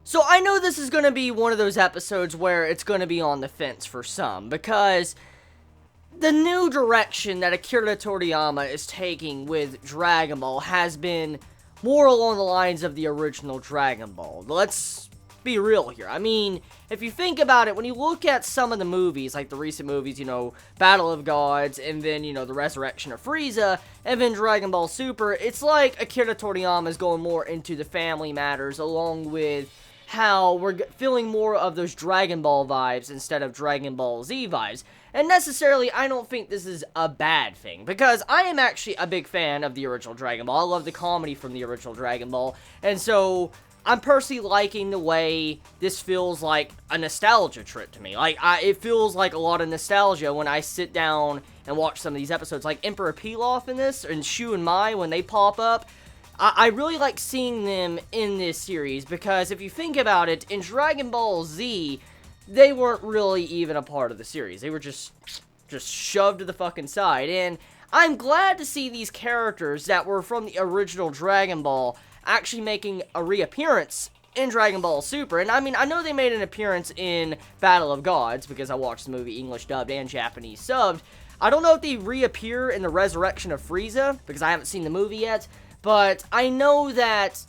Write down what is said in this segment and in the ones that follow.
So I know this is going to be one of those episodes where it's going to be on the fence for some, because the new direction that Akira Toriyama is taking with Dragon Ball has been more along the lines of the original Dragon Ball. Let's be real here. I mean, if you think about it, when you look at some of the movies, like the recent movies, Battle of Gods, and then, the Resurrection of Frieza, and then Dragon Ball Super, it's like Akira Toriyama is going more into the family matters, along with how we're feeling more of those Dragon Ball vibes instead of Dragon Ball Z vibes. And necessarily, I don't think this is a bad thing, because I am actually a big fan of the original Dragon Ball. I love the comedy from the original Dragon Ball, and so I'm personally liking the way this feels like a nostalgia trip to me. Like, it feels like a lot of nostalgia when I sit down and watch some of these episodes, like Emperor Pilaf in this, and Shu and Mai when they pop up. I really like seeing them in this series, because if you think about it, in Dragon Ball Z, they weren't really even a part of the series. They were just shoved to the fucking side, and I'm glad to see these characters that were from the original Dragon Ball actually making a reappearance in Dragon Ball Super. And I mean, I know they made an appearance in Battle of Gods, because I watched the movie English dubbed and Japanese subbed. I don't know if they reappear in the Resurrection of Frieza, because I haven't seen the movie yet, but I know that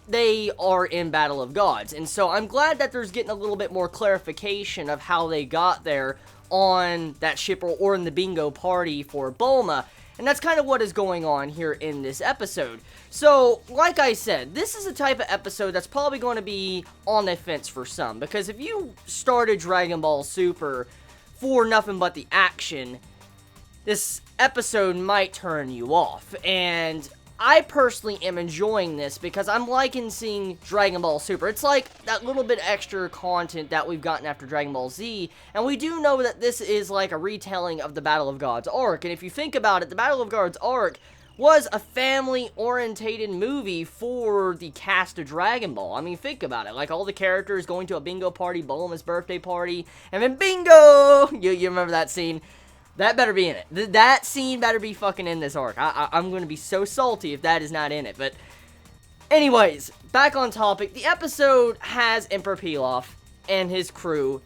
they are in Battle of Gods, and so I'm glad that there's getting a little bit more clarification of how they got there on that ship or in the bingo party for Bulma, and that's kind of what is going on here in this episode. So, like I said, this is the type of episode that's probably going to be on the fence for some, because if you started Dragon Ball Super for nothing but the action, this episode might turn you off, and I personally am enjoying this because I'm liking seeing Dragon Ball Super. It's like that little bit extra content that we've gotten after Dragon Ball Z, and we do know that this is like a retelling of the Battle of Gods arc, and if you think about it, the Battle of Gods arc was a family-orientated movie for the cast of Dragon Ball. I mean, think about it. Like, all the characters going to a bingo party, Bulma's birthday party, and then bingo! You remember that scene? That better be in it. That scene better be fucking in this arc. I'm gonna be so salty if that is not in it. But anyways, back on topic. The episode has Emperor Pilaf and his crew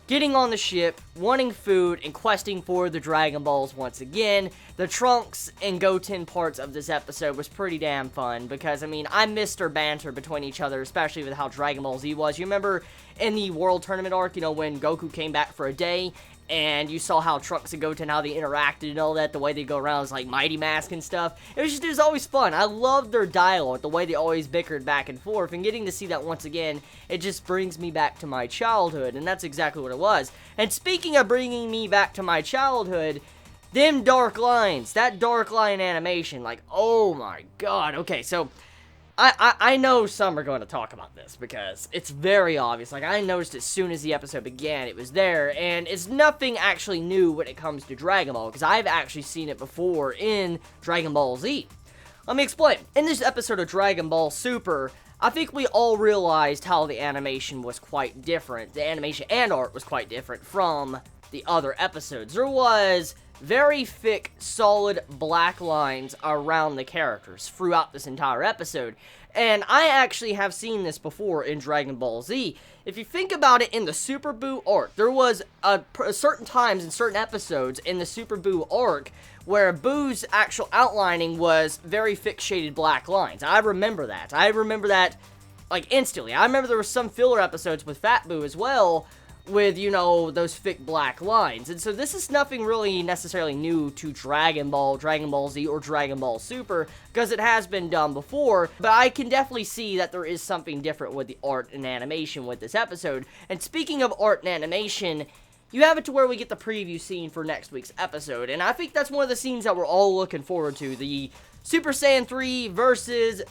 getting on the ship, wanting food, and questing for the Dragon Balls once again. The Trunks and Goten parts of this episode was pretty damn fun, because, I mean, I missed their banter between each other, especially with how Dragon Ball Z was. You remember in the World Tournament arc, when Goku came back for a day, and you saw how Trunks and Goten, how they interacted and all that, the way they go around, like Mighty Mask and stuff. It was always fun. I loved their dialogue, the way they always bickered back and forth, and getting to see that once again, it just brings me back to my childhood, and that's exactly what it was. And speaking of bringing me back to my childhood, them dark lines, that dark line animation, like, oh my god. Okay, so I know some are going to talk about this, because it's very obvious. Like, I noticed as soon as the episode began, it was there, and it's nothing actually new when it comes to Dragon Ball, because I've actually seen it before in Dragon Ball Z. Let me explain. In this episode of Dragon Ball Super, I think we all realized how the animation was quite different. The animation and art was quite different from the other episodes. There was very thick, solid black lines around the characters throughout this entire episode. And I actually have seen this before in Dragon Ball Z. If you think about it, in the Super Buu arc, there was certain times in certain episodes in the Super Buu arc where Buu's actual outlining was very thick shaded black lines. I remember that. Like, instantly. I remember there were some filler episodes with Fat Buu as well, with, those thick black lines. And so this is nothing really necessarily new to Dragon Ball, Dragon Ball Z, or Dragon Ball Super, because it has been done before, but I can definitely see that there is something different with the art and animation with this episode. And speaking of art and animation, you have it to where we get the preview scene for next week's episode, and I think that's one of the scenes that we're all looking forward to, the Super Saiyan 3 versus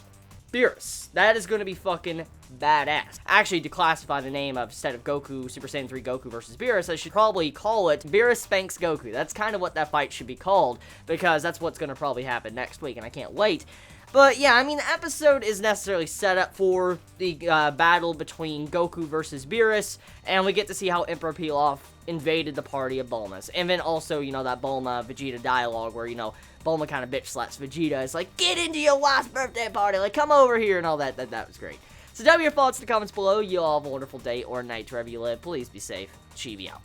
Beerus. That is going to be fucking badass. Actually, to classify the name of, instead of Goku, Super Saiyan 3 Goku versus Beerus, I should probably call it Beerus Spanks Goku. That's kind of what that fight should be called, because that's what's going to probably happen next week, and I can't wait. But yeah, I mean, the episode is necessarily set up for the battle between Goku versus Beerus, and we get to see how Emperor Pilaf invaded the party of Bulma's. And then also, you know, that Bulma-Vegeta dialogue where, you know, Bulma kind of bitch slaps Vegeta. It's like, get into your wife's birthday party, like, come over here, and all that. That was great. So tell me your thoughts in the comments below. You all have a wonderful day or night wherever you live. Please be safe. Chibi out.